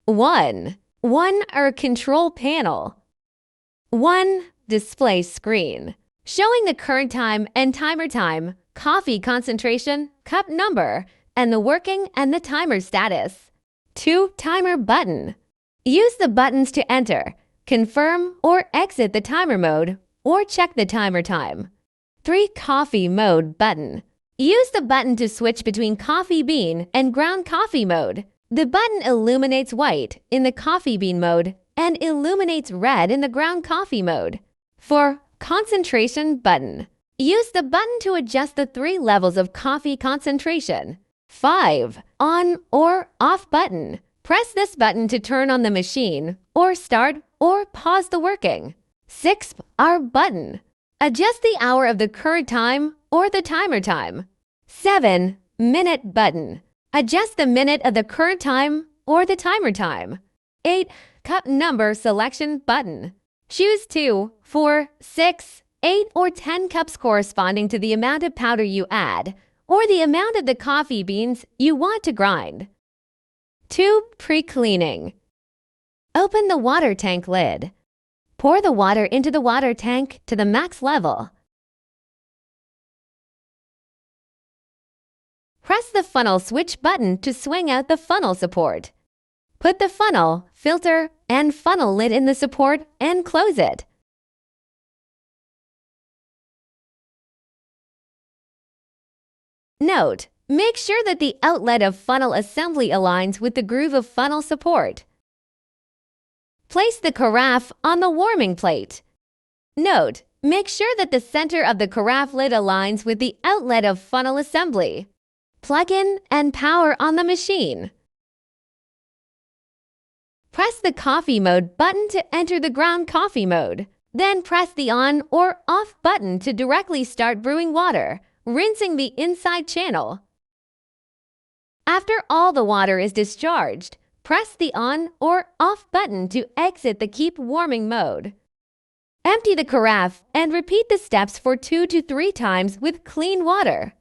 1 or control panel. 1 display screen, showing the current time and timer time, coffee concentration, cup number, and the working and the timer status. 2 timer button. Use the buttons to enter, confirm or exit the timer mode, or check the timer time. 3 coffee mode button. Use the button to switch between coffee bean and ground coffee mode. The button illuminates white in the coffee bean mode and illuminates red in the ground coffee mode. 4 concentration button. Use the button to adjust the 3 levels of coffee concentration. 5 on or off button. Press this button to turn on the machine or start or pause the working. 6 hour button. Adjust the hour of the current time or the timer time. 7 minute button. Adjust the minute of the current time or the timer time. 8 cup number selection button. Choose 2, 4, 6, 8, or 10 cups corresponding to the amount of powder you add or the amount of the coffee beans you want to grind. 2 pre-cleaning. Open the water tank lid. Pour the water into the water tank to the max level. Press the funnel switch button to swing out the funnel support. Put the funnel, filter, and funnel lid in the support and close it. Note: make sure that the outlet of funnel assembly aligns with the groove of funnel support. Place the carafe on the warming plate. Note: make sure that the center of the carafe lid aligns with the outlet of funnel assembly. Plug in and power on the machine. Press the coffee mode button to enter the ground coffee mode. Then press the on or off button to directly start brewing water, rinsing the inside channel. After all the water is discharged, press the on or off button to exit the keep warming mode. Empty the carafe and repeat the steps for 2 to 3 times with clean water.